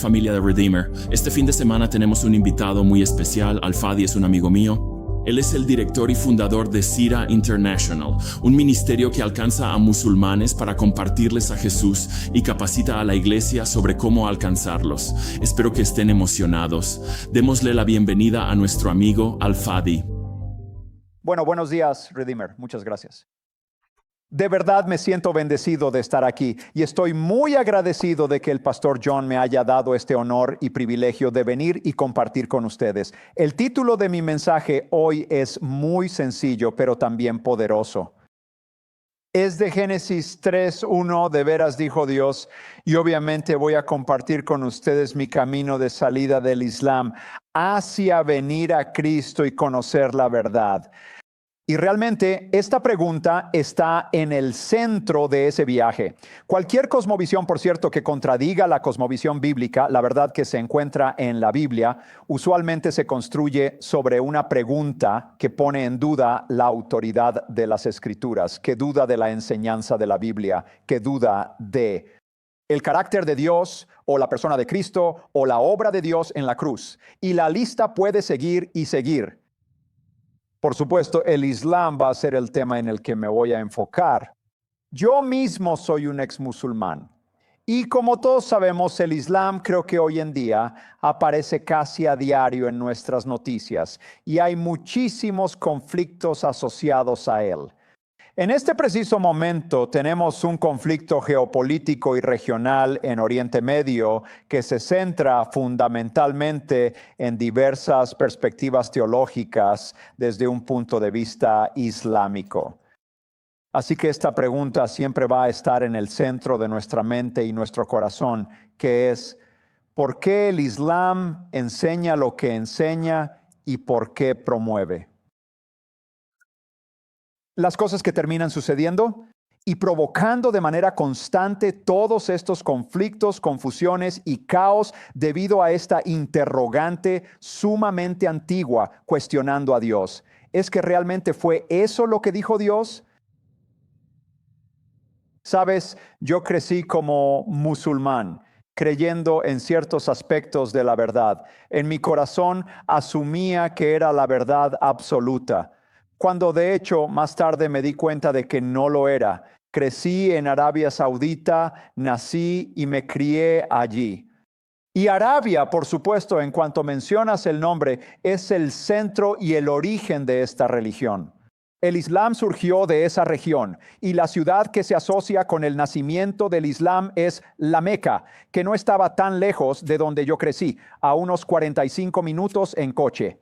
familia de Redeemer. Este fin de semana tenemos un invitado muy especial. Al-Fadi es un amigo mío. Él es el director y fundador de Sira International, un ministerio que alcanza a musulmanes para compartirles a Jesús y capacita a la iglesia sobre cómo alcanzarlos. Espero que estén emocionados. Démosle la bienvenida a nuestro amigo Al-Fadi. Bueno, buenos días, Redeemer. Muchas gracias. De verdad me siento bendecido de estar aquí y estoy muy agradecido de que el pastor John me haya dado este honor y privilegio de venir y compartir con ustedes. El título de mi mensaje hoy es muy sencillo, pero también poderoso. Es de Génesis 3:1, de veras dijo Dios, y obviamente voy a compartir con ustedes mi camino de salida del Islam hacia venir a Cristo y conocer la verdad. Y realmente esta pregunta está en el centro de ese viaje. Cualquier cosmovisión, por cierto, que contradiga la cosmovisión bíblica, la verdad que se encuentra en la Biblia, usualmente se construye sobre una pregunta que pone en duda la autoridad de las Escrituras, que duda de la enseñanza de la Biblia, que duda de el carácter de Dios o la persona de Cristo o la obra de Dios en la cruz. Y la lista puede seguir y seguir. Por supuesto, el Islam va a ser el tema en el que me voy a enfocar. Yo mismo soy un ex-musulmán. Y como todos sabemos, el Islam creo que hoy en día aparece casi a diario en nuestras noticias y hay muchísimos conflictos asociados a él. En este preciso momento tenemos un conflicto geopolítico y regional en Oriente Medio que se centra fundamentalmente en diversas perspectivas teológicas desde un punto de vista islámico. Así que esta pregunta siempre va a estar en el centro de nuestra mente y nuestro corazón, que es, ¿por qué el Islam enseña lo que enseña y por qué promueve las cosas que terminan sucediendo y provocando de manera constante todos estos conflictos, confusiones y caos debido a esta interrogante sumamente antigua cuestionando a Dios? ¿Es que realmente fue eso lo que dijo Dios? Sabes, yo crecí como musulmán, creyendo en ciertos aspectos de la verdad. En mi corazón asumía que era la verdad absoluta, cuando de hecho más tarde me di cuenta de que no lo era. Crecí en Arabia Saudita, nací y me crié allí. Y Arabia, por supuesto, en cuanto mencionas el nombre, es el centro y el origen de esta religión. El Islam surgió de esa región y la ciudad que se asocia con el nacimiento del Islam es la Meca, que no estaba tan lejos de donde yo crecí, a unos 45 minutos en coche.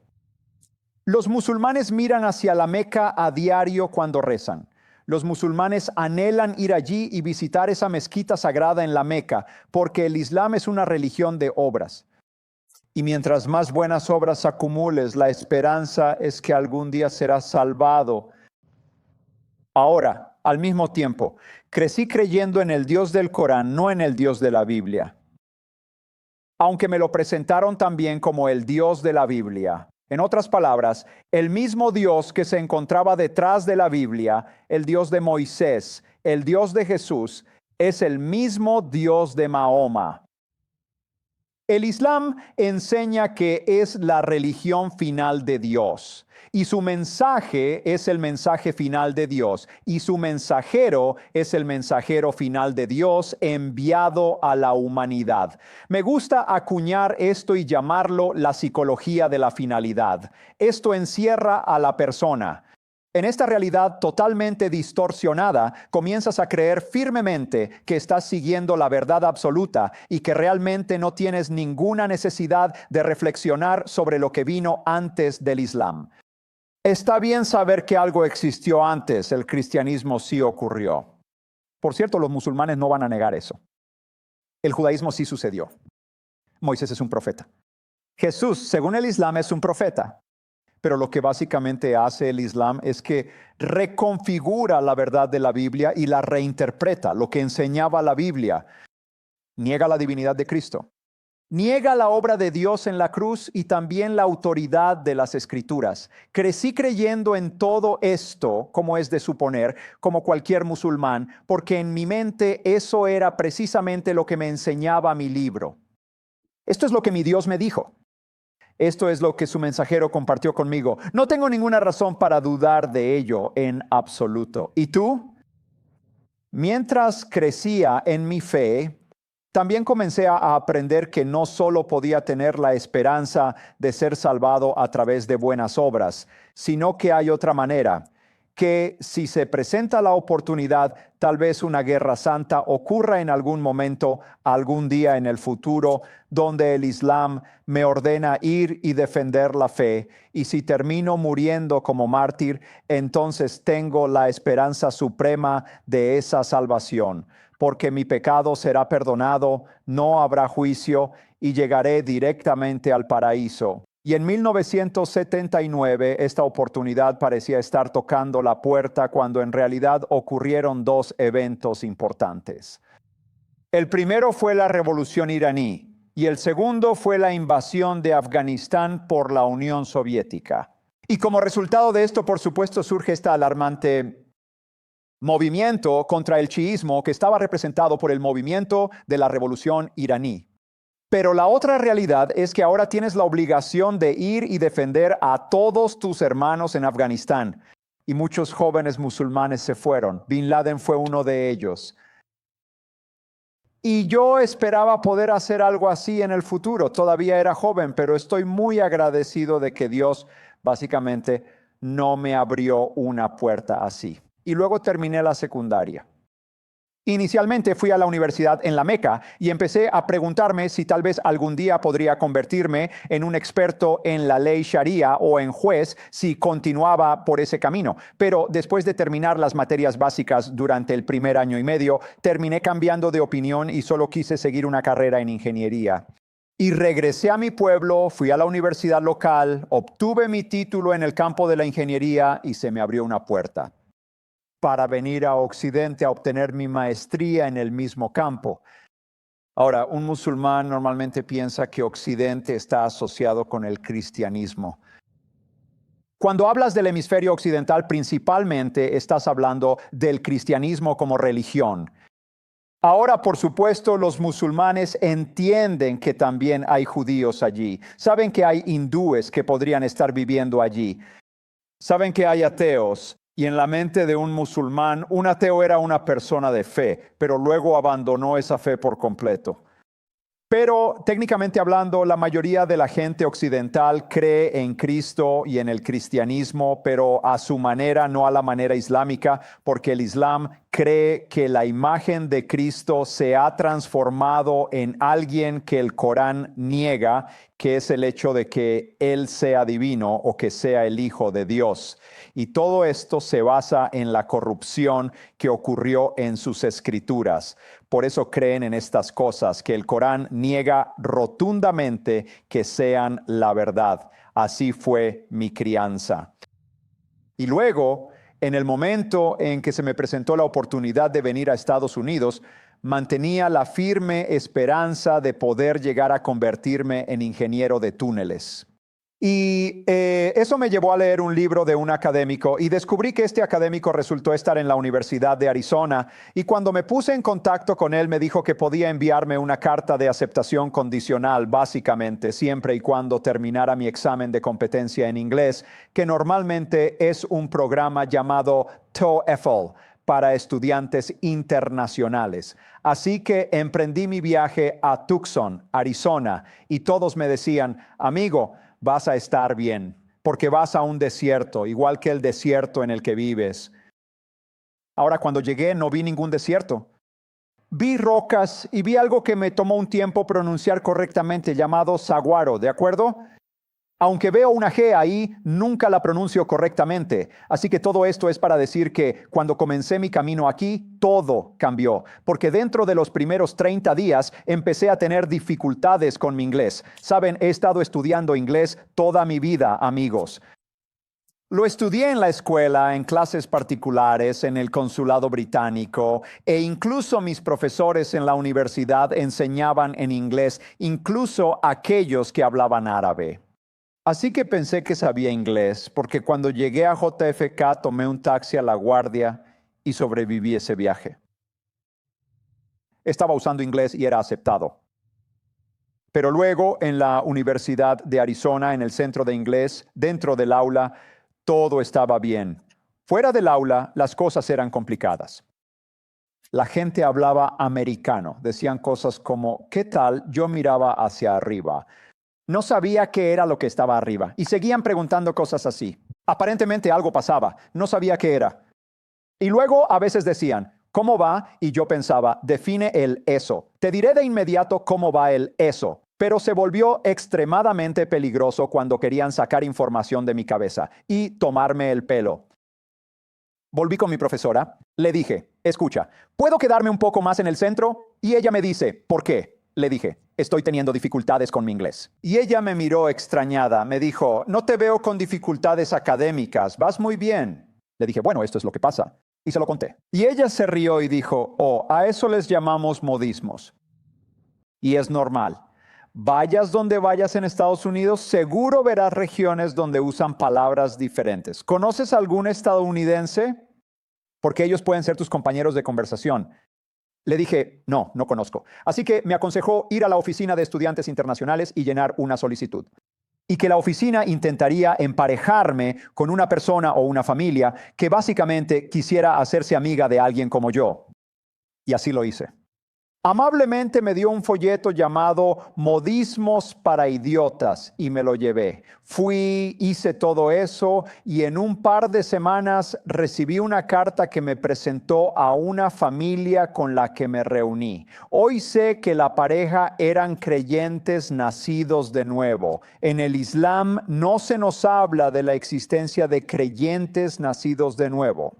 Los musulmanes miran hacia la Meca a diario cuando rezan. Los musulmanes anhelan ir allí y visitar esa mezquita sagrada en la Meca, porque el Islam es una religión de obras. Y mientras más buenas obras acumules, la esperanza es que algún día serás salvado. Ahora, al mismo tiempo, crecí creyendo en el Dios del Corán, no en el Dios de la Biblia. Aunque me lo presentaron también como el Dios de la Biblia. En otras palabras, el mismo Dios que se encontraba detrás de la Biblia, el Dios de Moisés, el Dios de Jesús, es el mismo Dios de Mahoma. El Islam enseña que es la religión final de Dios y su mensaje es el mensaje final de Dios y su mensajero es el mensajero final de Dios enviado a la humanidad. Me gusta acuñar esto y llamarlo la psicología de la finalidad. Esto encierra a la persona. En esta realidad totalmente distorsionada, comienzas a creer firmemente que estás siguiendo la verdad absoluta y que realmente no tienes ninguna necesidad de reflexionar sobre lo que vino antes del Islam. Está bien saber que algo existió antes, el cristianismo sí ocurrió. Por cierto, los musulmanes no van a negar eso. El judaísmo sí sucedió. Moisés es un profeta. Jesús, según el Islam, es un profeta. Pero lo que básicamente hace el Islam es que reconfigura la verdad de la Biblia y la reinterpreta, lo que enseñaba la Biblia. Niega la divinidad de Cristo. Niega la obra de Dios en la cruz y también la autoridad de las Escrituras. Crecí creyendo en todo esto, como es de suponer, como cualquier musulmán, porque en mi mente eso era precisamente lo que me enseñaba mi libro. Esto es lo que mi Dios me dijo. Esto es lo que su mensajero compartió conmigo. No tengo ninguna razón para dudar de ello en absoluto. ¿Y tú? Mientras crecía en mi fe, también comencé a aprender que no solo podía tener la esperanza de ser salvado a través de buenas obras, sino que hay otra manera, que si se presenta la oportunidad, tal vez una guerra santa ocurra en algún momento, algún día en el futuro, donde el Islam me ordena ir y defender la fe, y si termino muriendo como mártir, entonces tengo la esperanza suprema de esa salvación, porque mi pecado será perdonado, no habrá juicio y llegaré directamente al paraíso. Y en 1979 esta oportunidad parecía estar tocando la puerta cuando en realidad ocurrieron dos eventos importantes. El primero fue la revolución iraní y el segundo fue la invasión de Afganistán por la Unión Soviética. Y como resultado de esto, por supuesto, surge esta alarmante movimiento contra el chiismo que estaba representado por el movimiento de la revolución iraní. Pero la otra realidad es que ahora tienes la obligación de ir y defender a todos tus hermanos en Afganistán. Y muchos jóvenes musulmanes se fueron. Bin Laden fue uno de ellos. Y yo esperaba poder hacer algo así en el futuro. Todavía era joven, pero estoy muy agradecido de que Dios básicamente no me abrió una puerta así. Y luego terminé la secundaria. Inicialmente fui a la universidad en la Meca y empecé a preguntarme si tal vez algún día podría convertirme en un experto en la ley Sharia o en juez si continuaba por ese camino. Pero después de terminar las materias básicas durante el primer año y medio, terminé cambiando de opinión y solo quise seguir una carrera en ingeniería. Y regresé a mi pueblo, fui a la universidad local, obtuve mi título en el campo de la ingeniería y se me abrió una puerta para venir a Occidente a obtener mi maestría en el mismo campo. Ahora, un musulmán normalmente piensa que Occidente está asociado con el cristianismo. Cuando hablas del hemisferio occidental, principalmente estás hablando del cristianismo como religión. Ahora, por supuesto, los musulmanes entienden que también hay judíos allí. Saben que hay hindúes que podrían estar viviendo allí. Saben que hay ateos. Y en la mente de un musulmán, un ateo era una persona de fe, pero luego abandonó esa fe por completo. Pero técnicamente hablando, la mayoría de la gente occidental cree en Cristo y en el cristianismo, pero a su manera, no a la manera islámica, porque el Islam cree que la imagen de Cristo se ha transformado en alguien que el Corán niega, que es el hecho de que Él sea divino o que sea el Hijo de Dios. Y todo esto se basa en la corrupción que ocurrió en sus escrituras. Por eso creen en estas cosas, que el Corán niega rotundamente que sean la verdad. Así fue mi crianza. Y luego, en el momento en que se me presentó la oportunidad de venir a Estados Unidos, mantenía la firme esperanza de poder llegar a convertirme en ingeniero de túneles. Y eso me llevó a leer un libro de un académico y descubrí que este académico resultó estar en la Universidad de Arizona, y cuando me puse en contacto con él me dijo que podía enviarme una carta de aceptación condicional, básicamente, siempre y cuando terminara mi examen de competencia en inglés, que normalmente es un programa llamado TOEFL para estudiantes internacionales. Así que emprendí mi viaje a Tucson, Arizona, y todos me decían: amigo, vas a estar bien, porque vas a un desierto, igual que el desierto en el que vives. Ahora, cuando llegué, no vi ningún desierto. Vi rocas y vi algo que me tomó un tiempo pronunciar correctamente, llamado saguaro, ¿de acuerdo? Aunque veo una G ahí, nunca la pronuncio correctamente. Así que todo esto es para decir que cuando comencé mi camino aquí, todo cambió. Porque dentro de los primeros 30 días empecé a tener dificultades con mi inglés. Saben, he estado estudiando inglés toda mi vida, amigos. Lo estudié en la escuela, en clases particulares, en el consulado británico, e incluso mis profesores en la universidad enseñaban en inglés, incluso aquellos que hablaban árabe. Así que pensé que sabía inglés, porque cuando llegué a JFK tomé un taxi a La Guardia y sobreviví ese viaje. Estaba usando inglés y era aceptado. Pero luego en la Universidad de Arizona, en el centro de inglés, dentro del aula, todo estaba bien. Fuera del aula, las cosas eran complicadas. La gente hablaba americano. Decían cosas como, ¿qué tal? Yo miraba hacia arriba. No sabía qué era lo que estaba arriba. Y seguían preguntando cosas así. Aparentemente algo pasaba. No sabía qué era. Y luego a veces decían, ¿cómo va? Y yo pensaba, define el eso. Te diré de inmediato cómo va el eso. Pero se volvió extremadamente peligroso cuando querían sacar información de mi cabeza y tomarme el pelo. Volví con mi profesora. Le dije, escucha, ¿puedo quedarme un poco más en el centro? Y ella me dice, ¿por qué? Le dije, estoy teniendo dificultades con mi inglés. Y ella me miró extrañada. Me dijo, no te veo con dificultades académicas. Vas muy bien. Le dije, bueno, esto es lo que pasa. Y se lo conté. Y ella se rió y dijo, oh, a eso les llamamos modismos. Y es normal. Vayas donde vayas en Estados Unidos, seguro verás regiones donde usan palabras diferentes. ¿Conoces algún estadounidense? Porque ellos pueden ser tus compañeros de conversación. Le dije, no conozco. Así que me aconsejó ir a la oficina de estudiantes internacionales y llenar una solicitud. Y que la oficina intentaría emparejarme con una persona o una familia que básicamente quisiera hacerse amiga de alguien como yo. Y así lo hice. Amablemente me dio un folleto llamado Modismos para Idiotas y me lo llevé. Fui, hice todo eso y en un par de semanas recibí una carta que me presentó a una familia con la que me reuní. Hoy sé que la pareja eran creyentes nacidos de nuevo. En el Islam no se nos habla de la existencia de creyentes nacidos de nuevo.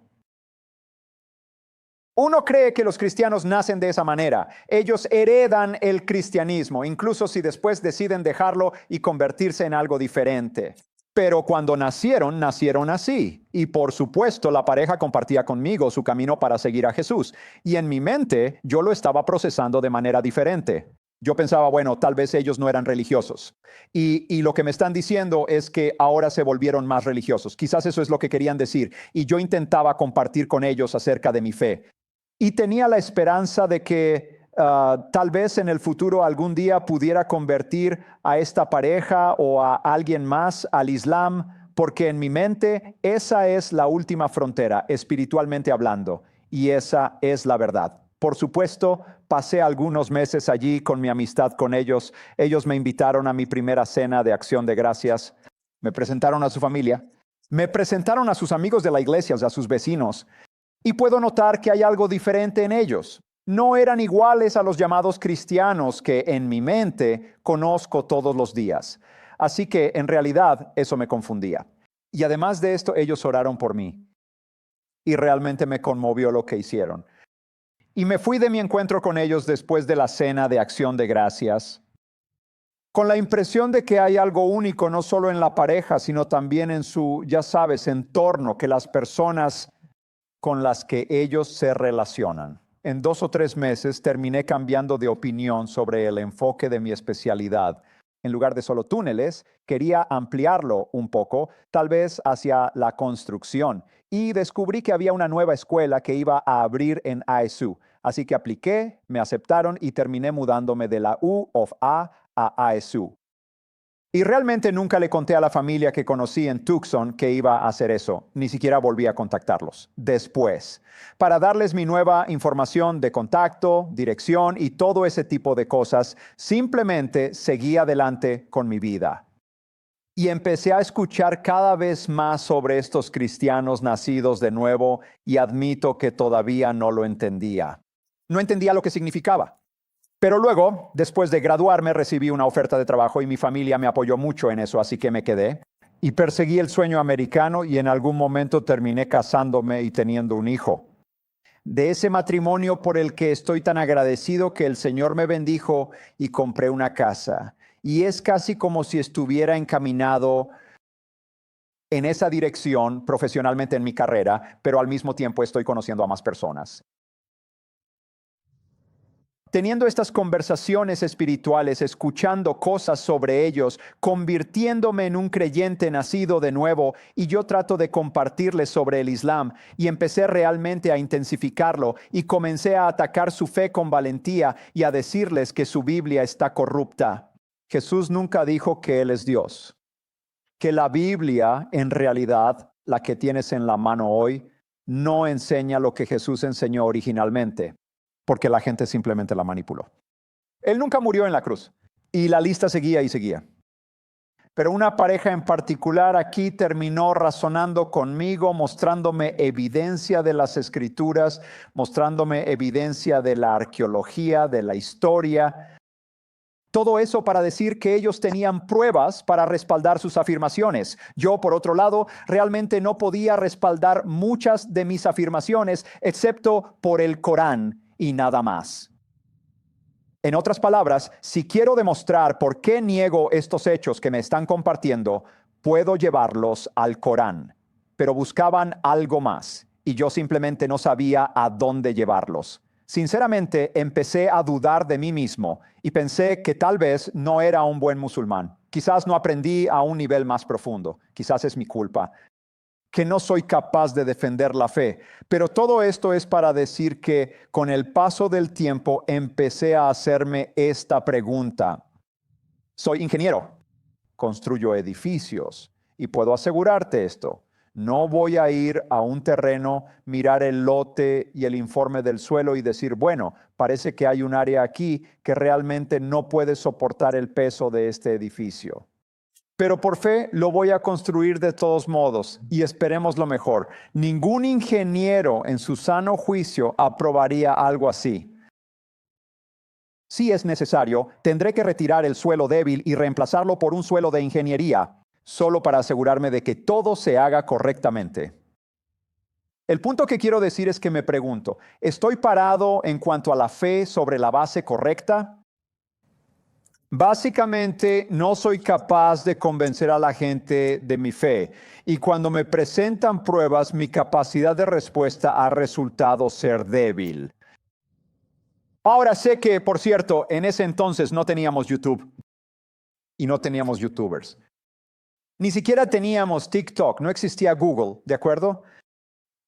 Uno cree que los cristianos nacen de esa manera. Ellos heredan el cristianismo, incluso si después deciden dejarlo y convertirse en algo diferente. Pero cuando nacieron así. Y por supuesto, la pareja compartía conmigo su camino para seguir a Jesús. Y en mi mente, yo lo estaba procesando de manera diferente. Yo pensaba, bueno, tal vez ellos no eran religiosos. Y lo que me están diciendo es que ahora se volvieron más religiosos. Quizás eso es lo que querían decir. Y yo intentaba compartir con ellos acerca de mi fe. Y tenía la esperanza de que tal vez en el futuro algún día pudiera convertir a esta pareja o a alguien más al Islam, porque en mi mente esa es la última frontera, espiritualmente hablando, y esa es la verdad. Por supuesto, pasé algunos meses allí con mi amistad con ellos. Ellos me invitaron a mi primera cena de acción de gracias. Me presentaron a su familia. Me presentaron a sus amigos de la iglesia, a sus vecinos. Y puedo notar que hay algo diferente en ellos. No eran iguales a los llamados cristianos que en mi mente conozco todos los días. Así que en realidad eso me confundía. Y además de esto, ellos oraron por mí. Y realmente me conmovió lo que hicieron. Y me fui de mi encuentro con ellos después de la cena de acción de gracias, con la impresión de que hay algo único no solo en la pareja, sino también en su, ya sabes, entorno, que las personas con las que ellos se relacionan. En 2 o 3 meses terminé cambiando de opinión sobre el enfoque de mi especialidad. En lugar de solo túneles, quería ampliarlo un poco, tal vez hacia la construcción. Y descubrí que había una nueva escuela que iba a abrir en ASU. Así que apliqué, me aceptaron y terminé mudándome de la U of A a ASU. Y realmente nunca le conté a la familia que conocí en Tucson que iba a hacer eso. Ni siquiera volví a contactarlos. Después, para darles mi nueva información de contacto, dirección y todo ese tipo de cosas, simplemente seguí adelante con mi vida. Y empecé a escuchar cada vez más sobre estos cristianos nacidos de nuevo y admito que todavía no lo entendía. No entendía lo que significaba. Pero luego, después de graduarme, recibí una oferta de trabajo y mi familia me apoyó mucho en eso, así que me quedé. Y perseguí el sueño americano y en algún momento terminé casándome y teniendo un hijo. De ese matrimonio por el que estoy tan agradecido que el Señor me bendijo y compré una casa. Y es casi como si estuviera encaminado en esa dirección profesionalmente en mi carrera, pero al mismo tiempo estoy conociendo a más personas. Teniendo estas conversaciones espirituales, escuchando cosas sobre ellos, convirtiéndome en un creyente nacido de nuevo, y yo trato de compartirles sobre el Islam, y empecé realmente a intensificarlo, y comencé a atacar su fe con valentía y a decirles que su Biblia está corrupta. Jesús nunca dijo que Él es Dios. Que la Biblia, en realidad, la que tienes en la mano hoy, no enseña lo que Jesús enseñó originalmente, porque la gente simplemente la manipuló. Él nunca murió en la cruz, y la lista seguía y seguía. Pero una pareja en particular aquí terminó razonando conmigo, mostrándome evidencia de las Escrituras, mostrándome evidencia de la arqueología, de la historia. Todo eso para decir que ellos tenían pruebas para respaldar sus afirmaciones. Yo, por otro lado, realmente no podía respaldar muchas de mis afirmaciones, excepto por el Corán y nada más. En otras palabras, si quiero demostrar por qué niego estos hechos que me están compartiendo, puedo llevarlos al Corán. Pero buscaban algo más, y yo simplemente no sabía a dónde llevarlos. Sinceramente, empecé a dudar de mí mismo y pensé que tal vez no era un buen musulmán. Quizás no aprendí a un nivel más profundo. Quizás es mi culpa. Que no soy capaz de defender la fe. Pero todo esto es para decir que con el paso del tiempo empecé a hacerme esta pregunta. Soy ingeniero, construyo edificios y puedo asegurarte esto. No voy a ir a un terreno, mirar el lote y el informe del suelo y decir, bueno, parece que hay un área aquí que realmente no puede soportar el peso de este edificio. Pero por fe lo voy a construir de todos modos y esperemos lo mejor. Ningún ingeniero en su sano juicio aprobaría algo así. Si es necesario, tendré que retirar el suelo débil y reemplazarlo por un suelo de ingeniería, solo para asegurarme de que todo se haga correctamente. El punto que quiero decir es que me pregunto, ¿estoy parado en cuanto a la fe sobre la base correcta? Básicamente, no soy capaz de convencer a la gente de mi fe, y cuando me presentan pruebas, mi capacidad de respuesta ha resultado ser débil. Ahora sé que, por cierto, en ese entonces no teníamos YouTube y no teníamos YouTubers. Ni siquiera teníamos TikTok, no existía Google, ¿de acuerdo?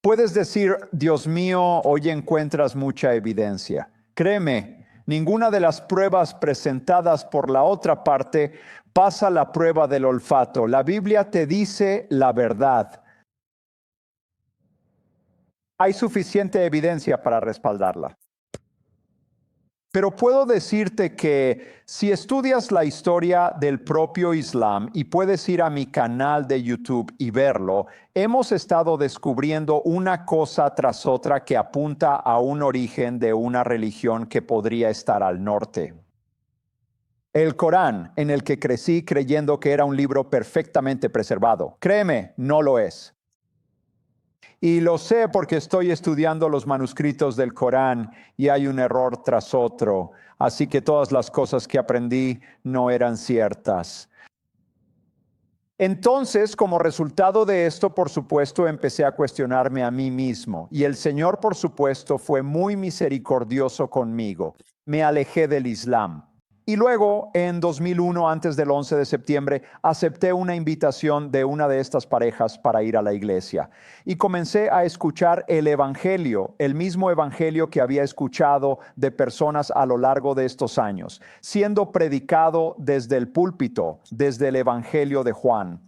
Puedes decir, Dios mío, hoy encuentras mucha evidencia. Créeme. Ninguna de las pruebas presentadas por la otra parte pasa la prueba del olfato. La Biblia te dice la verdad. Hay suficiente evidencia para respaldarla. Pero puedo decirte que si estudias la historia del propio Islam y puedes ir a mi canal de YouTube y verlo, hemos estado descubriendo una cosa tras otra que apunta a un origen de una religión que podría estar al norte. El Corán, en el que crecí creyendo que era un libro perfectamente preservado. Créeme, no lo es. Y lo sé porque estoy estudiando los manuscritos del Corán y hay un error tras otro. Así que todas las cosas que aprendí no eran ciertas. Entonces, como resultado de esto, por supuesto, empecé a cuestionarme a mí mismo. Y el Señor, por supuesto, fue muy misericordioso conmigo. Me alejé del Islam. Y luego, en 2001, antes del 11 de septiembre, acepté una invitación de una de estas parejas para ir a la iglesia. Y comencé a escuchar el Evangelio, el mismo Evangelio que había escuchado de personas a lo largo de estos años, siendo predicado desde el púlpito, desde el Evangelio de Juan.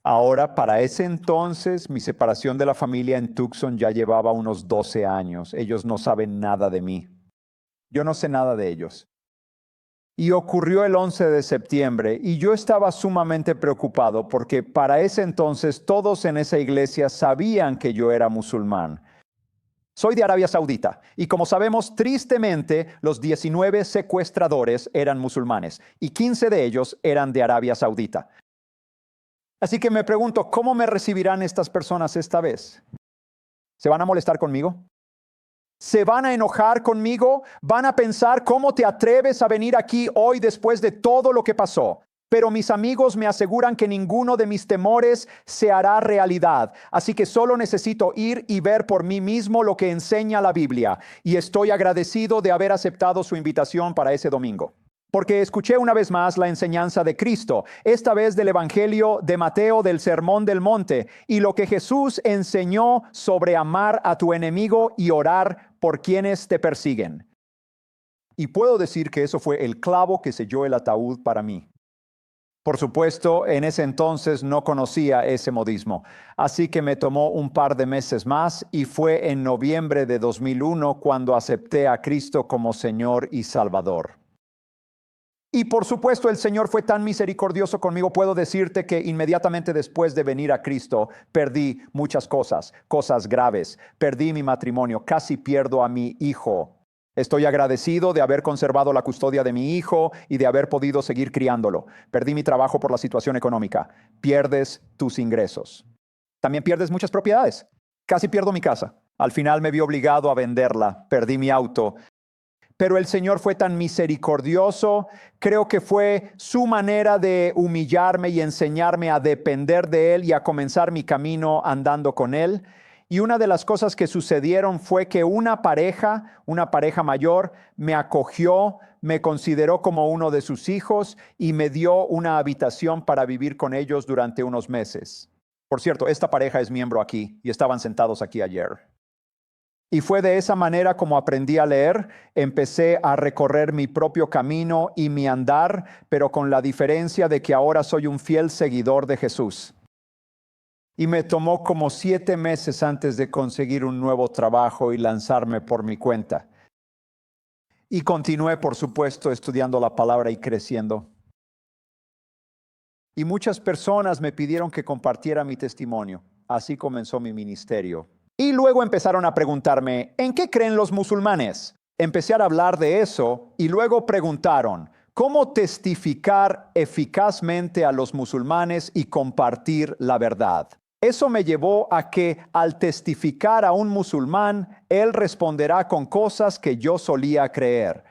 Ahora, para ese entonces, mi separación de la familia en Tucson ya llevaba unos 12 años. Ellos no saben nada de mí. Yo no sé nada de ellos. Y ocurrió el 11 de septiembre y yo estaba sumamente preocupado porque para ese entonces todos en esa iglesia sabían que yo era musulmán. Soy de Arabia Saudita y como sabemos, tristemente, los 19 secuestradores eran musulmanes y 15 de ellos eran de Arabia Saudita. Así que me pregunto, ¿cómo me recibirán estas personas esta vez? ¿Se van a molestar conmigo? ¿Se van a enojar conmigo? ¿Van a pensar cómo te atreves a venir aquí hoy después de todo lo que pasó? Pero mis amigos me aseguran que ninguno de mis temores se hará realidad. Así que solo necesito ir y ver por mí mismo lo que enseña la Biblia. Y estoy agradecido de haber aceptado su invitación para ese domingo. Porque escuché una vez más la enseñanza de Cristo, esta vez del Evangelio de Mateo del Sermón del Monte, y lo que Jesús enseñó sobre amar a tu enemigo y orar por quienes te persiguen. Y puedo decir que eso fue el clavo que selló el ataúd para mí. Por supuesto, en ese entonces no conocía ese modismo, así que me tomó un par de meses más y fue en noviembre de 2001 cuando acepté a Cristo como Señor y Salvador. Y por supuesto, el Señor fue tan misericordioso conmigo, puedo decirte que inmediatamente después de venir a Cristo, perdí muchas cosas, cosas graves. Perdí mi matrimonio, casi pierdo a mi hijo. Estoy agradecido de haber conservado la custodia de mi hijo y de haber podido seguir criándolo. Perdí mi trabajo por la situación económica. Pierdes tus ingresos. También pierdes muchas propiedades. Casi pierdo mi casa. Al final me vi obligado a venderla. Perdí mi auto. Pero el Señor fue tan misericordioso, creo que fue su manera de humillarme y enseñarme a depender de Él y a comenzar mi camino andando con Él. Y una de las cosas que sucedieron fue que una pareja mayor, me acogió, me consideró como uno de sus hijos y me dio una habitación para vivir con ellos durante unos meses. Por cierto, esta pareja es miembro aquí y estaban sentados aquí ayer. Y fue de esa manera como aprendí a leer, empecé a recorrer mi propio camino y mi andar, pero con la diferencia de que ahora soy un fiel seguidor de Jesús. Y me tomó como 7 meses antes de conseguir un nuevo trabajo y lanzarme por mi cuenta. Y continué, por supuesto, estudiando la palabra y creciendo. Y muchas personas me pidieron que compartiera mi testimonio. Así comenzó mi ministerio. Y luego empezaron a preguntarme, ¿en qué creen los musulmanes? Empecé a hablar de eso y luego preguntaron, ¿cómo testificar eficazmente a los musulmanes y compartir la verdad? Eso me llevó a que al testificar a un musulmán, él responderá con cosas que yo solía creer.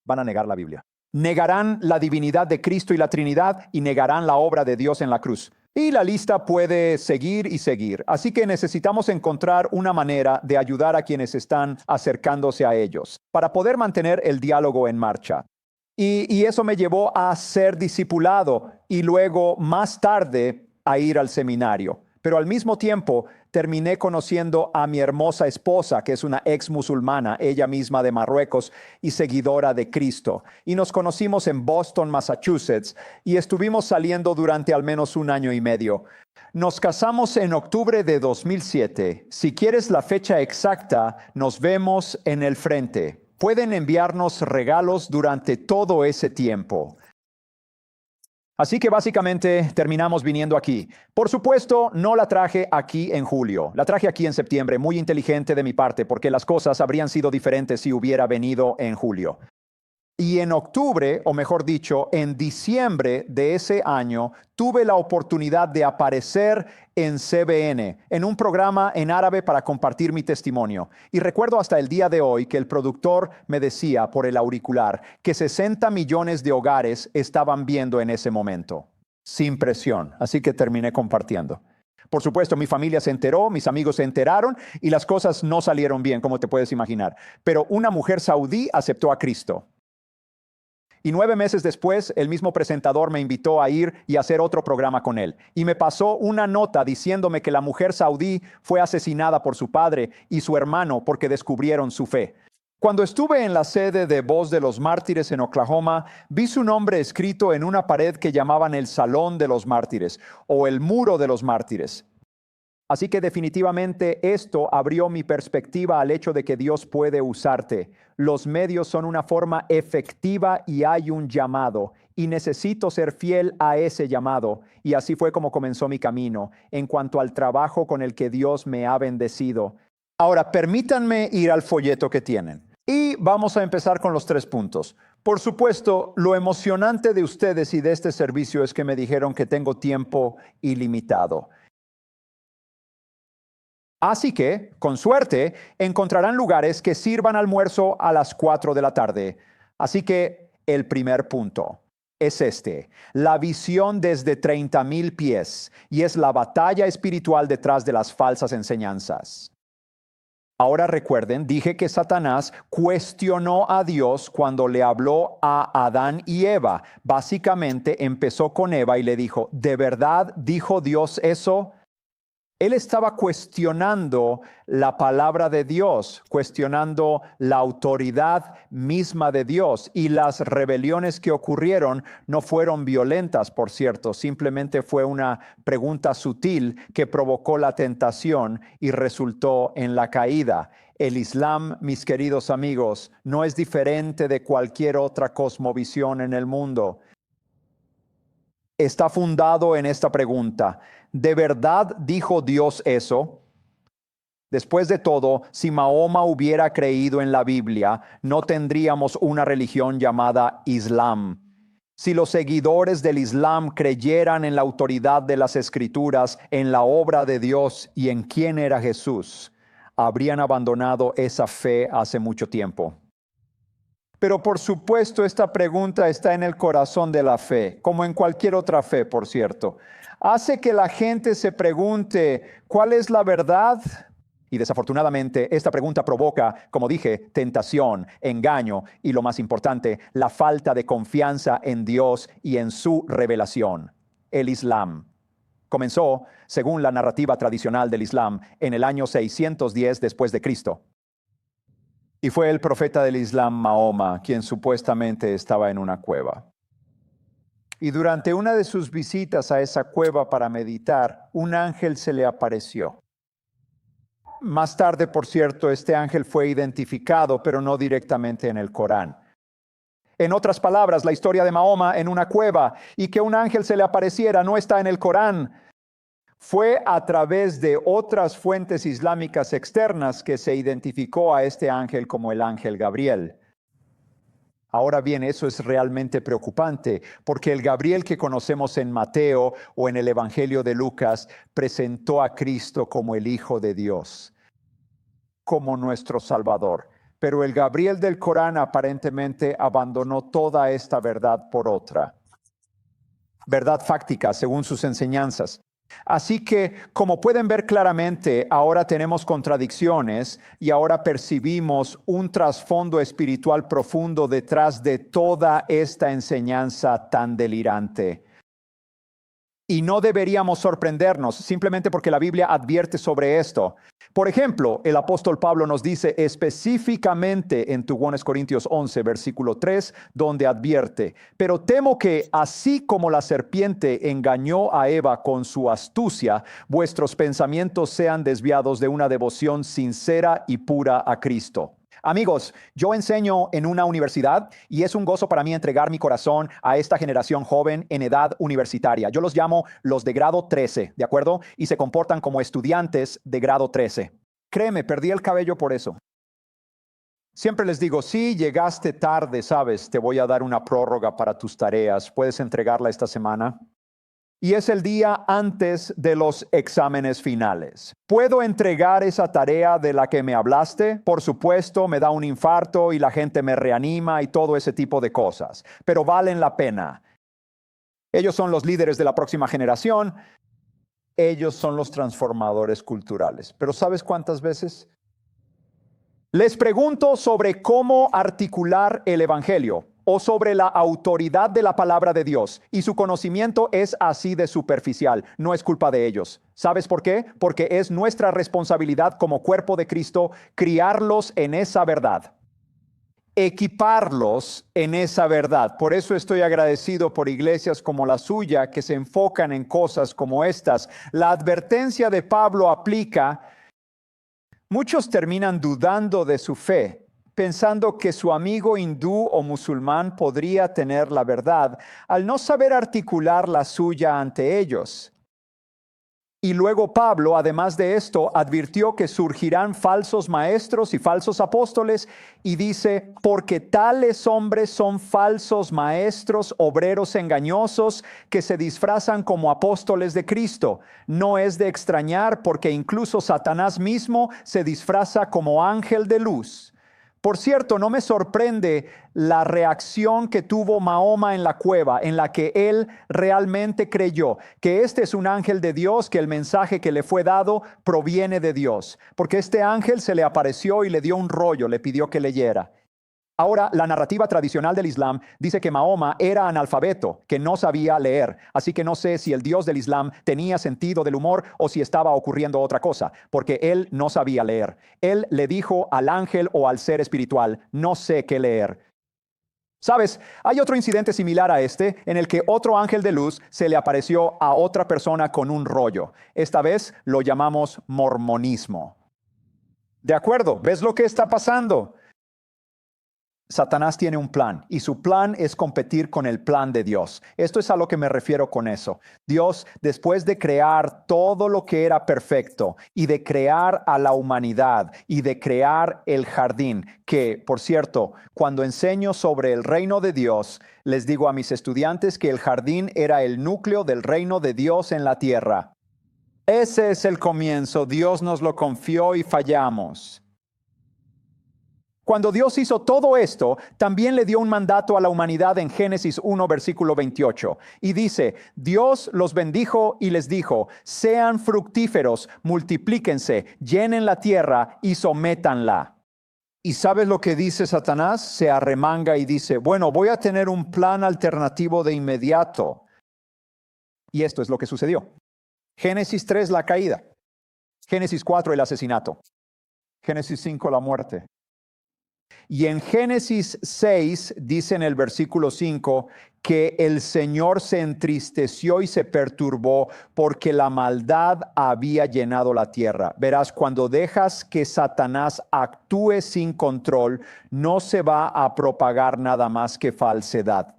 Van a negar la Biblia. Negarán la divinidad de Cristo y la Trinidad y negarán la obra de Dios en la cruz. Y la lista puede seguir y seguir. Así que necesitamos encontrar una manera de ayudar a quienes están acercándose a ellos para poder mantener el diálogo en marcha. Y eso me llevó a ser discipulado y luego más tarde a ir al seminario. Pero al mismo tiempo terminé conociendo a mi hermosa esposa, que es una ex musulmana, ella misma de Marruecos y seguidora de Cristo. Y nos conocimos en Boston, Massachusetts, y estuvimos saliendo durante al menos 1 año y medio. Nos casamos en octubre de 2007. Si quieres la fecha exacta, nos vemos en el frente. Pueden enviarnos regalos durante todo ese tiempo. Así que básicamente terminamos viniendo aquí. Por supuesto, no la traje aquí en julio. La traje aquí en septiembre. Muy inteligente de mi parte, porque las cosas habrían sido diferentes si hubiera venido en julio. Y en octubre, o mejor dicho, en diciembre de ese año, tuve la oportunidad de aparecer en CBN, en un programa en árabe para compartir mi testimonio. Y recuerdo hasta el día de hoy que el productor me decía por el auricular que 60 millones de hogares estaban viendo en ese momento, sin presión. Así que terminé compartiendo. Por supuesto, mi familia se enteró, mis amigos se enteraron y las cosas no salieron bien, como te puedes imaginar. Pero una mujer saudí aceptó a Cristo. Y 9 meses después, el mismo presentador me invitó a ir y hacer otro programa con él. Y me pasó una nota diciéndome que la mujer saudí fue asesinada por su padre y su hermano porque descubrieron su fe. Cuando estuve en la sede de Voz de los Mártires en Oklahoma, vi su nombre escrito en una pared que llamaban el Salón de los Mártires o el Muro de los Mártires. Así que definitivamente esto abrió mi perspectiva al hecho de que Dios puede usarte. Los medios son una forma efectiva y hay un llamado. Y necesito ser fiel a ese llamado. Y así fue como comenzó mi camino en cuanto al trabajo con el que Dios me ha bendecido. Ahora, permítanme ir al folleto que tienen. Y vamos a empezar con los 3 puntos. Por supuesto, lo emocionante de ustedes y de este servicio es que me dijeron que tengo tiempo ilimitado. Así que, con suerte, encontrarán lugares que sirvan almuerzo a las 4 de la tarde. Así que, el primer punto es la visión desde 30,000 pies, y es la batalla espiritual detrás de las falsas enseñanzas. Ahora recuerden, dije que Satanás cuestionó a Dios cuando le habló a Adán y Eva. Básicamente empezó con Eva y le dijo, ¿de verdad dijo Dios eso? Él estaba cuestionando la palabra de Dios, cuestionando la autoridad misma de Dios. Y las rebeliones que ocurrieron no fueron violentas, por cierto. Simplemente fue una pregunta sutil que provocó la tentación y resultó en la caída. El Islam, mis queridos amigos, no es diferente de cualquier otra cosmovisión en el mundo. Está fundado en esta pregunta: ¿de verdad dijo Dios eso? Después de todo, si Mahoma hubiera creído en la Biblia, no tendríamos una religión llamada Islam. Si los seguidores del Islam creyeran en la autoridad de las Escrituras, en la obra de Dios y en quién era Jesús, habrían abandonado esa fe hace mucho tiempo. Pero por supuesto, esta pregunta está en el corazón de la fe, como en cualquier otra fe, por cierto. Hace que la gente se pregunte, ¿cuál es la verdad? Y desafortunadamente, esta pregunta provoca, como dije, tentación, engaño y, lo más importante, la falta de confianza en Dios y en su revelación. El Islam comenzó, según la narrativa tradicional del Islam, en el año 610 después de Cristo. Y fue el profeta del Islam, Mahoma, quien supuestamente estaba en una cueva. Y durante una de sus visitas a esa cueva para meditar, un ángel se le apareció. Más tarde, por cierto, este ángel fue identificado, pero no directamente en el Corán. En otras palabras, la historia de Mahoma en una cueva y que un ángel se le apareciera no está en el Corán. Fue a través de otras fuentes islámicas externas que se identificó a este ángel como el ángel Gabriel. Ahora bien, eso es realmente preocupante, porque el Gabriel que conocemos en Mateo o en el Evangelio de Lucas presentó a Cristo como el Hijo de Dios, como nuestro Salvador. Pero el Gabriel del Corán aparentemente abandonó toda esta verdad por otra. Verdad fáctica, según sus enseñanzas. Así que, como pueden ver claramente, ahora tenemos contradicciones y ahora percibimos un trasfondo espiritual profundo detrás de toda esta enseñanza tan delirante. Y no deberíamos sorprendernos simplemente porque la Biblia advierte sobre esto. Por ejemplo, el apóstol Pablo nos dice específicamente en 2 Corintios 11, versículo 3, donde advierte: pero temo que, así como la serpiente engañó a Eva con su astucia, vuestros pensamientos sean desviados de una devoción sincera y pura a Cristo. Amigos, yo enseño en una universidad y es un gozo para mí entregar mi corazón a esta generación joven en edad universitaria. Yo los llamo los de grado 13, ¿de acuerdo? Y se comportan como estudiantes de grado 13. Créeme, perdí el cabello por eso. Siempre les digo, si llegaste tarde, sabes, te voy a dar una prórroga para tus tareas. ¿Puedes entregarla esta semana? Y es el día antes de los exámenes finales. ¿Puedo entregar esa tarea de la que me hablaste? Por supuesto, me da un infarto y la gente me reanima y todo ese tipo de cosas, pero valen la pena. Ellos son los líderes de la próxima generación. Ellos son los transformadores culturales. Pero ¿sabes cuántas veces? Les pregunto sobre cómo articular el evangelio o sobre la autoridad de la palabra de Dios, y su conocimiento es así de superficial. No es culpa de ellos. ¿Sabes por qué? Porque es nuestra responsabilidad como cuerpo de Cristo criarlos en esa verdad, equiparlos en esa verdad. Por eso estoy agradecido por iglesias como la suya que se enfocan en cosas como estas. La advertencia de Pablo aplica. Muchos terminan dudando de su fe, pensando que su amigo hindú o musulmán podría tener la verdad, al no saber articular la suya ante ellos. Y luego Pablo, además de esto, advirtió que surgirán falsos maestros y falsos apóstoles, y dice: porque tales hombres son falsos maestros, obreros engañosos, que se disfrazan como apóstoles de Cristo. No es de extrañar, porque incluso Satanás mismo se disfraza como ángel de luz. Por cierto, no me sorprende la reacción que tuvo Mahoma en la cueva, en la que él realmente creyó que este es un ángel de Dios, que el mensaje que le fue dado proviene de Dios, porque este ángel se le apareció y le dio un rollo, le pidió que leyera. Ahora, la narrativa tradicional del Islam dice que Mahoma era analfabeto, que no sabía leer. Así que no sé si el Dios del Islam tenía sentido del humor o si estaba ocurriendo otra cosa, porque él no sabía leer. Él le dijo al ángel o al ser espiritual, no sé qué leer. ¿Sabes? Hay otro incidente similar a este en el que otro ángel de luz se le apareció a otra persona con un rollo. Esta vez lo llamamos mormonismo. De acuerdo, ¿ves lo que está pasando? Satanás tiene un plan y su plan es competir con el plan de Dios. Esto es a lo que me refiero con eso. Dios, después de crear todo lo que era perfecto y de crear a la humanidad y de crear el jardín, que, por cierto, cuando enseño sobre el reino de Dios, les digo a mis estudiantes que el jardín era el núcleo del reino de Dios en la tierra. Ese es el comienzo. Dios nos lo confió y fallamos. Cuando Dios hizo todo esto, también le dio un mandato a la humanidad en Génesis 1, versículo 28. Y dice, Dios los bendijo y les dijo, sean fructíferos, multiplíquense, llenen la tierra y sométanla. ¿Y sabes lo que dice Satanás? Se arremanga y dice, bueno, voy a tener un plan alternativo de inmediato. Y esto es lo que sucedió. Génesis 3, la caída. Génesis 4, el asesinato. Génesis 5, la muerte. Y en Génesis 6 dice en el versículo 5 que el Señor se entristeció y se perturbó porque la maldad había llenado la tierra. Verás, cuando dejas que Satanás actúe sin control, no se va a propagar nada más que falsedad.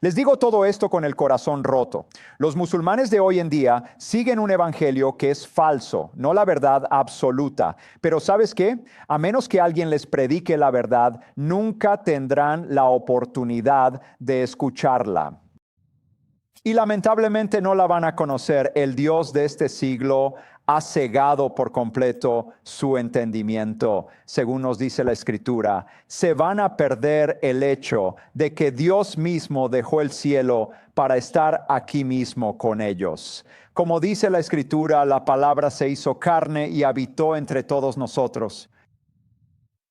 Les digo todo esto con el corazón roto. Los musulmanes de hoy en día siguen un evangelio que es falso, no la verdad absoluta. Pero ¿sabes qué? A menos que alguien les predique la verdad, nunca tendrán la oportunidad de escucharla. Y lamentablemente no la van a conocer. El Dios de este siglo ha cegado por completo su entendimiento, según nos dice la Escritura. Se van a perder el hecho de que Dios mismo dejó el cielo para estar aquí mismo con ellos. Como dice la Escritura, la palabra se hizo carne y habitó entre todos nosotros.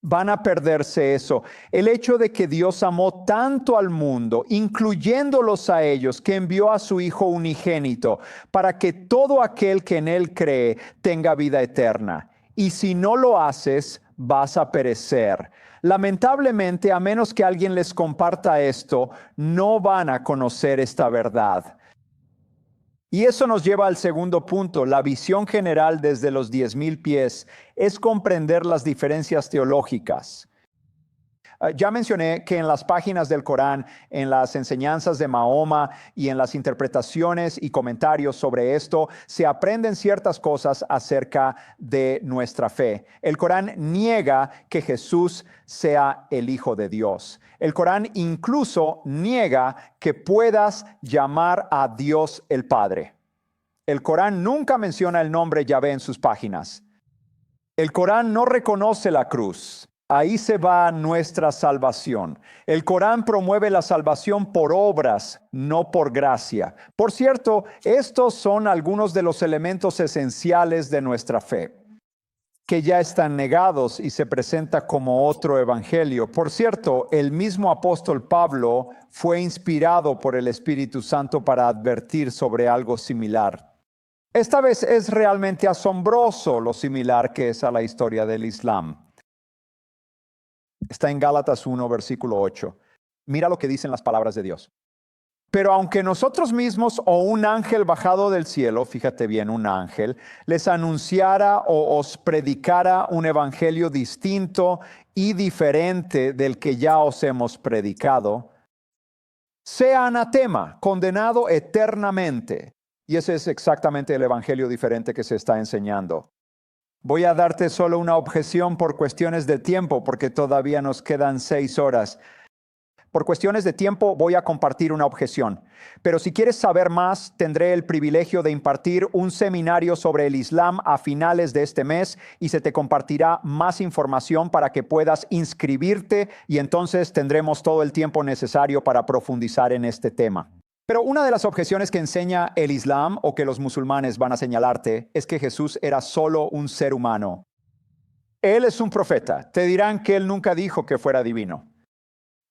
Van a perderse eso. El hecho de que Dios amó tanto al mundo, incluyéndolos a ellos, que envió a su Hijo unigénito, para que todo aquel que en Él cree tenga vida eterna. Y si no lo haces, vas a perecer. Lamentablemente, a menos que alguien les comparta esto, no van a conocer esta verdad. Y eso nos lleva al segundo punto. La visión general desde los 10,000 pies es comprender las diferencias teológicas. Ya mencioné que en las páginas del Corán, en las enseñanzas de Mahoma y en las interpretaciones y comentarios sobre esto, se aprenden ciertas cosas acerca de nuestra fe. El Corán niega que Jesús sea el Hijo de Dios. El Corán incluso niega que puedas llamar a Dios el Padre. El Corán nunca menciona el nombre Yahvé en sus páginas. El Corán no reconoce la cruz. Ahí se va nuestra salvación. El Corán promueve la salvación por obras, no por gracia. Por cierto, estos son algunos de los elementos esenciales de nuestra fe, que ya están negados y se presenta como otro evangelio. Por cierto, el mismo apóstol Pablo fue inspirado por el Espíritu Santo para advertir sobre algo similar. Esta vez es realmente asombroso lo similar que es a la historia del Islam. Está en Gálatas 1, versículo 8. Mira lo que dicen las palabras de Dios. Pero aunque nosotros mismos o un ángel bajado del cielo, fíjate bien, un ángel, les anunciara o os predicara un evangelio distinto y diferente del que ya os hemos predicado, sea anatema, condenado eternamente. Y ese es exactamente el evangelio diferente que se está enseñando. Voy a darte solo una objeción por cuestiones de tiempo, porque todavía nos quedan 6 horas. Por cuestiones de tiempo voy a compartir una objeción. Pero si quieres saber más, tendré el privilegio de impartir un seminario sobre el Islam a finales de este mes y se te compartirá más información para que puedas inscribirte y entonces tendremos todo el tiempo necesario para profundizar en este tema. Pero una de las objeciones que enseña el Islam o que los musulmanes van a señalarte es que Jesús era solo un ser humano. Él es un profeta. Te dirán que él nunca dijo que fuera divino.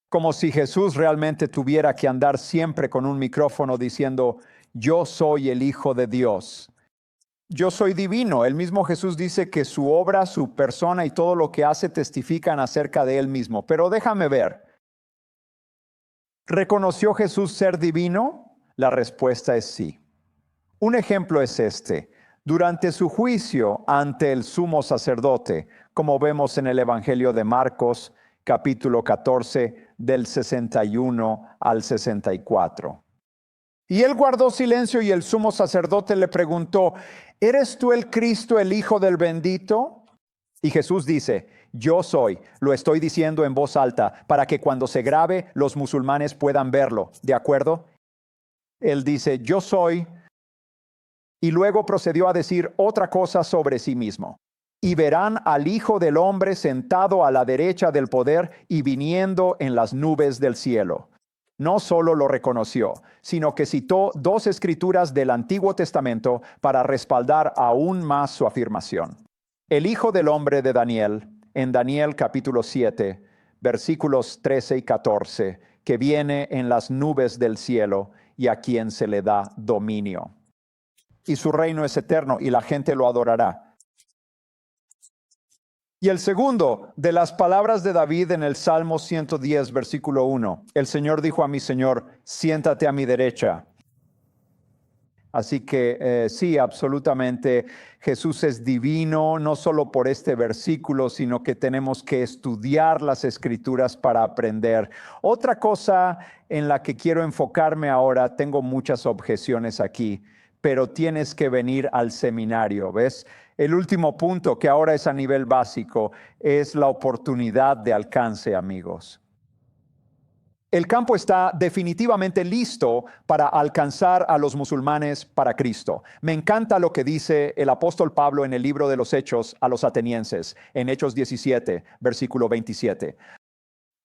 Como si Jesús realmente tuviera que andar siempre con un micrófono diciendo, yo soy el Hijo de Dios. Yo soy divino. El mismo Jesús dice que su obra, su persona y todo lo que hace testifican acerca de él mismo. Pero déjame ver. ¿Reconoció Jesús ser divino? La respuesta es sí. Un ejemplo es este. Durante su juicio ante el sumo sacerdote, como vemos en el Evangelio de Marcos, capítulo 14, del 61 al 64. Y él guardó silencio y el sumo sacerdote le preguntó, ¿eres tú el Cristo, el Hijo del bendito? Y Jesús dice, yo soy, lo estoy diciendo en voz alta, para que cuando se grabe los musulmanes puedan verlo. ¿De acuerdo? Él dice, yo soy, y luego procedió a decir otra cosa sobre sí mismo. Y verán al Hijo del Hombre sentado a la derecha del poder y viniendo en las nubes del cielo. No solo lo reconoció, sino que citó dos escrituras del Antiguo Testamento para respaldar aún más su afirmación. El Hijo del Hombre de Daniel, en Daniel capítulo 7, versículos 13 y 14, que viene en las nubes del cielo y a quien se le da dominio. Y su reino es eterno y la gente lo adorará. Y el segundo, de las palabras de David en el Salmo 110, versículo 1. El Señor dijo a mi Señor, siéntate a mi derecha. Así que sí, absolutamente, Jesús es divino, no solo por este versículo, sino que tenemos que estudiar las Escrituras para aprender. Otra cosa en la que quiero enfocarme ahora, tengo muchas objeciones aquí, pero tienes que venir al seminario, ¿ves? El último punto, que ahora es a nivel básico, es la oportunidad de alcance, amigos. El campo está definitivamente listo para alcanzar a los musulmanes para Cristo. Me encanta lo que dice el apóstol Pablo en el libro de los Hechos a los atenienses, en Hechos 17, versículo 27.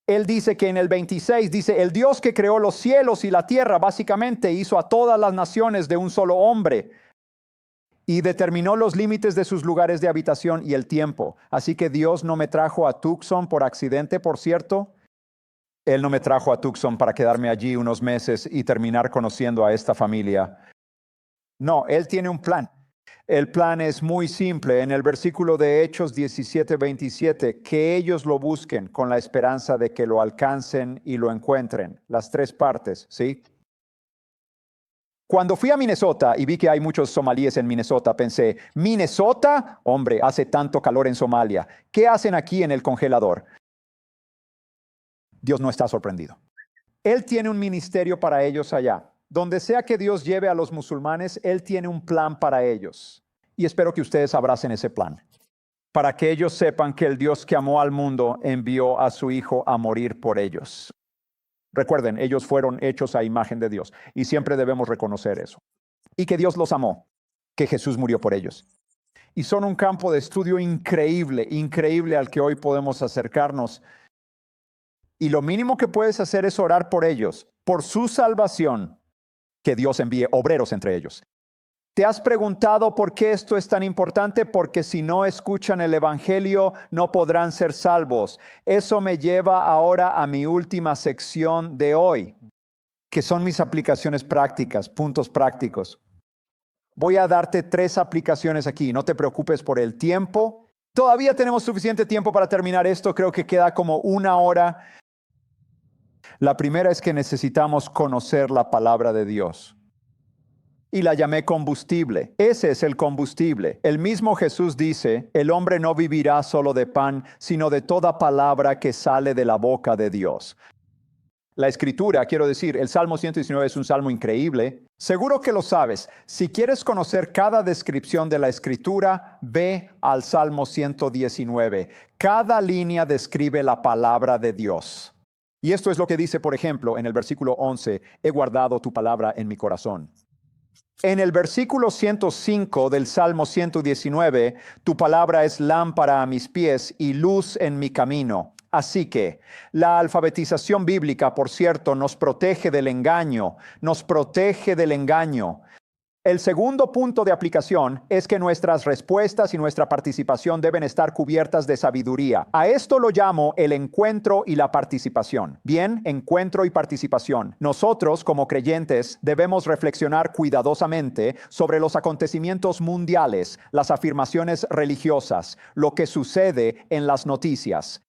Él dice que en el 26 dice, el Dios que creó los cielos y la tierra básicamente hizo a todas las naciones de un solo hombre y determinó los límites de sus lugares de habitación y el tiempo. Así que Dios no me trajo a Tucson por accidente, por cierto. Él no me trajo a Tucson para quedarme allí unos meses y terminar conociendo a esta familia. No, Él tiene un plan. El plan es muy simple. En el versículo de Hechos 17:27, que ellos lo busquen con la esperanza de que lo alcancen y lo encuentren. Las tres partes, ¿sí? Cuando fui a Minnesota y vi que hay muchos somalíes en Minnesota, pensé, ¿Minnesota? Hombre, hace tanto calor en Somalia. ¿Qué hacen aquí en el congelador? Dios no está sorprendido. Él tiene un ministerio para ellos allá. Donde sea que Dios lleve a los musulmanes, Él tiene un plan para ellos. Y espero que ustedes abracen ese plan, para que ellos sepan que el Dios que amó al mundo envió a su Hijo a morir por ellos. Recuerden, ellos fueron hechos a imagen de Dios y siempre debemos reconocer eso. Y que Dios los amó, que Jesús murió por ellos. Y son un campo de estudio increíble, increíble al que hoy podemos acercarnos. Y lo mínimo que puedes hacer es orar por ellos, por su salvación, que Dios envíe obreros entre ellos. ¿Te has preguntado por qué esto es tan importante? Porque si no escuchan el Evangelio, no podrán ser salvos. Eso me lleva ahora a mi última sección de hoy, que son mis aplicaciones prácticas, puntos prácticos. Voy a darte 3 aplicaciones aquí. No te preocupes por el tiempo. Todavía tenemos suficiente tiempo para terminar esto. Creo que queda como 1 hora. La primera es que necesitamos conocer la palabra de Dios. Y la llamé combustible. Ese es el combustible. El mismo Jesús dice, el hombre no vivirá solo de pan, sino de toda palabra que sale de la boca de Dios. La Escritura, quiero decir, el Salmo 119 es un salmo increíble. Seguro que lo sabes. Si quieres conocer cada descripción de la Escritura, ve al Salmo 119. Cada línea describe la palabra de Dios. Y esto es lo que dice, por ejemplo, en el versículo 11, he guardado tu palabra en mi corazón. En el versículo 105 del Salmo 119, tu palabra es lámpara a mis pies y luz en mi camino. Así que la alfabetización bíblica, por cierto, nos protege del engaño, El segundo punto de aplicación es que nuestras respuestas y nuestra participación deben estar cubiertas de sabiduría. A esto lo llamo el encuentro y la participación. Bien, encuentro y participación. Nosotros, como creyentes, debemos reflexionar cuidadosamente sobre los acontecimientos mundiales, las afirmaciones religiosas, lo que sucede en las noticias.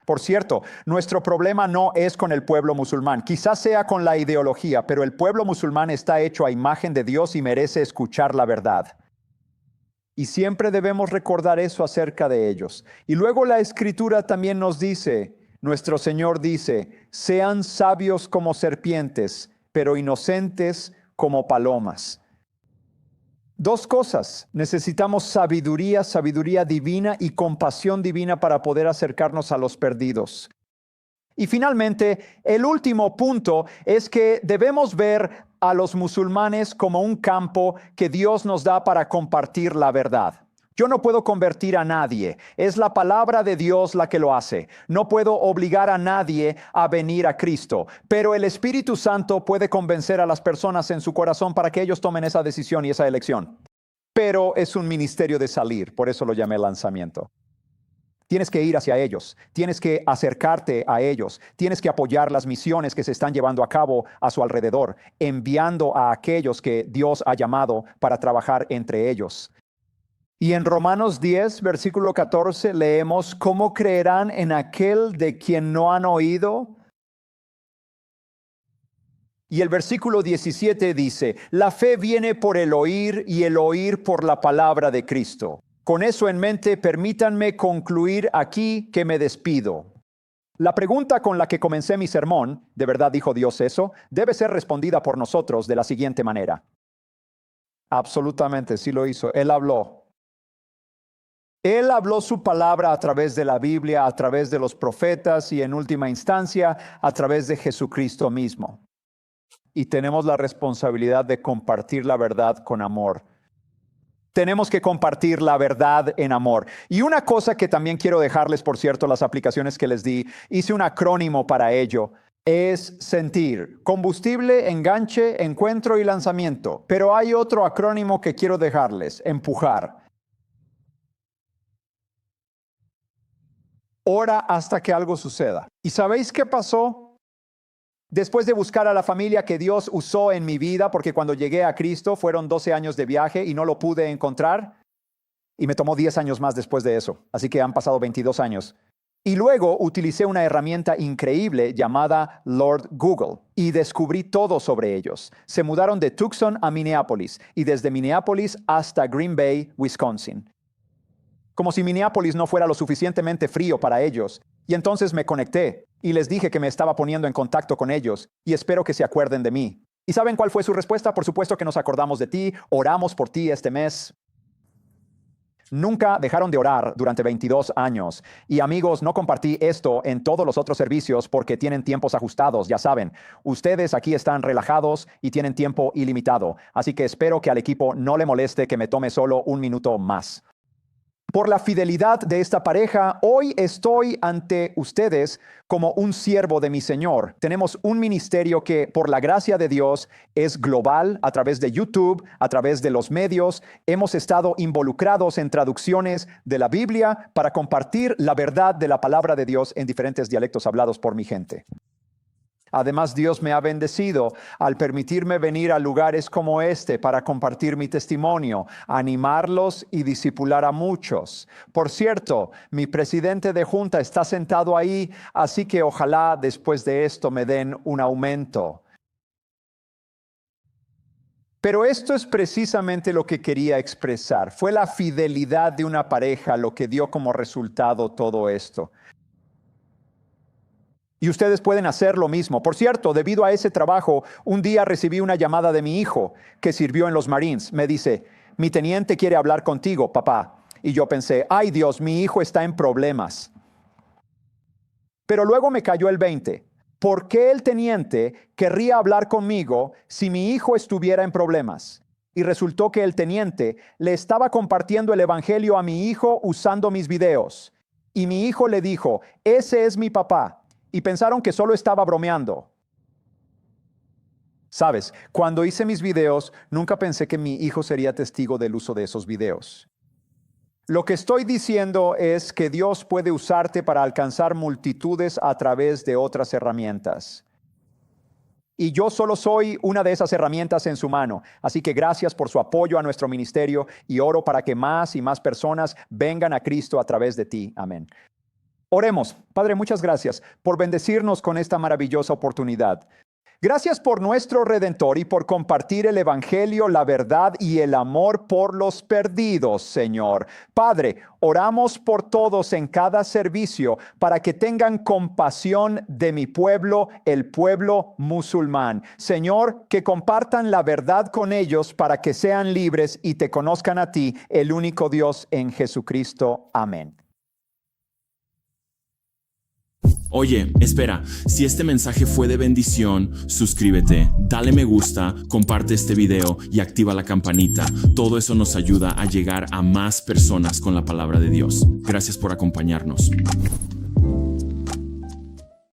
Por cierto, nuestro problema no es con el pueblo musulmán, quizás sea con la ideología, pero el pueblo musulmán está hecho a imagen de Dios y merece escuchar la verdad. Y siempre debemos recordar eso acerca de ellos. Y luego la Escritura también nos dice, nuestro Señor dice, sean sabios como serpientes, pero inocentes como palomas. Dos cosas, necesitamos sabiduría, sabiduría divina y compasión divina para poder acercarnos a los perdidos. Y finalmente, el último punto es que debemos ver a los musulmanes como un campo que Dios nos da para compartir la verdad. Yo no puedo convertir a nadie, es la palabra de Dios la que lo hace. No puedo obligar a nadie a venir a Cristo, pero el Espíritu Santo puede convencer a las personas en su corazón para que ellos tomen esa decisión y esa elección. Pero es un ministerio de salir, por eso lo llamé lanzamiento. Tienes que ir hacia ellos, tienes que acercarte a ellos, tienes que apoyar las misiones que se están llevando a cabo a su alrededor, enviando a aquellos que Dios ha llamado para trabajar entre ellos. Y en Romanos 10, versículo 14, leemos, ¿cómo creerán en aquel de quien no han oído? Y el versículo 17 dice, la fe viene por el oír y el oír por la palabra de Cristo. Con eso en mente, permítanme concluir aquí que me despido. La pregunta con la que comencé mi sermón, ¿de verdad dijo Dios eso?, debe ser respondida por nosotros de la siguiente manera. Absolutamente, sí lo hizo. Él habló. Él habló su palabra a través de la Biblia, a través de los profetas y en última instancia a través de Jesucristo mismo. Y tenemos la responsabilidad de compartir la verdad con amor. Tenemos que compartir la verdad en amor. Y una cosa que también quiero dejarles, por cierto, las aplicaciones que les di, hice un acrónimo para ello. Es sentir, combustible, enganche, encuentro y lanzamiento. Pero hay otro acrónimo que quiero dejarles, empujar. Ora hasta que algo suceda. ¿Y sabéis qué pasó? Después de buscar a la familia que Dios usó en mi vida, porque cuando llegué a Cristo fueron 12 años de viaje y no lo pude encontrar, y me tomó 10 años más después de eso, así que han pasado 22 años. Y luego utilicé una herramienta increíble llamada Lord Google y descubrí todo sobre ellos. Se mudaron de Tucson a Minneapolis y desde Minneapolis hasta Green Bay, Wisconsin. Como si Minneapolis no fuera lo suficientemente frío para ellos. Y entonces me conecté y les dije que me estaba poniendo en contacto con ellos y espero que se acuerden de mí. ¿Y saben cuál fue su respuesta? Por supuesto que nos acordamos de ti, oramos por ti este mes. Nunca dejaron de orar durante 22 años. Y amigos, no compartí esto en todos los otros servicios porque tienen tiempos ajustados, ya saben. Ustedes aquí están relajados y tienen tiempo ilimitado. Así que espero que al equipo no le moleste que me tome solo un minuto más. Por la fidelidad de esta pareja, hoy estoy ante ustedes como un siervo de mi Señor. Tenemos un ministerio que, por la gracia de Dios, es global a través de YouTube, a través de los medios. Hemos estado involucrados en traducciones de la Biblia para compartir la verdad de la palabra de Dios en diferentes dialectos hablados por mi gente. Además, Dios me ha bendecido al permitirme venir a lugares como este para compartir mi testimonio, animarlos y discipular a muchos. Por cierto, mi presidente de junta está sentado ahí, así que ojalá después de esto me den un aumento. Pero esto es precisamente lo que quería expresar. Fue la fidelidad de una pareja lo que dio como resultado todo esto. Y ustedes pueden hacer lo mismo. Por cierto, debido a ese trabajo, un día recibí una llamada de mi hijo que sirvió en los Marines. Me dice, mi teniente quiere hablar contigo, papá. Y yo pensé, ay Dios, mi hijo está en problemas. Pero luego me cayó el 20. ¿Por qué el teniente querría hablar conmigo si mi hijo estuviera en problemas? Y resultó que el teniente le estaba compartiendo el evangelio a mi hijo usando mis videos. Y mi hijo le dijo, ese es mi papá. Y pensaron que solo estaba bromeando. Sabes, cuando hice mis videos, nunca pensé que mi hijo sería testigo del uso de esos videos. Lo que estoy diciendo es que Dios puede usarte para alcanzar multitudes a través de otras herramientas. Y yo solo soy una de esas herramientas en su mano. Así que gracias por su apoyo a nuestro ministerio y oro para que más y más personas vengan a Cristo a través de ti. Amén. Oremos. Padre, muchas gracias por bendecirnos con esta maravillosa oportunidad. Gracias por nuestro Redentor y por compartir el Evangelio, la verdad y el amor por los perdidos, Señor. Padre, oramos por todos en cada servicio para que tengan compasión de mi pueblo, el pueblo musulmán. Señor, que compartan la verdad con ellos para que sean libres y te conozcan a ti, el único Dios, en Jesucristo. Amén. Oye, espera, si este mensaje fue de bendición, suscríbete, dale me gusta, comparte este video y activa la campanita. Todo eso nos ayuda a llegar a más personas con la palabra de Dios. Gracias por acompañarnos.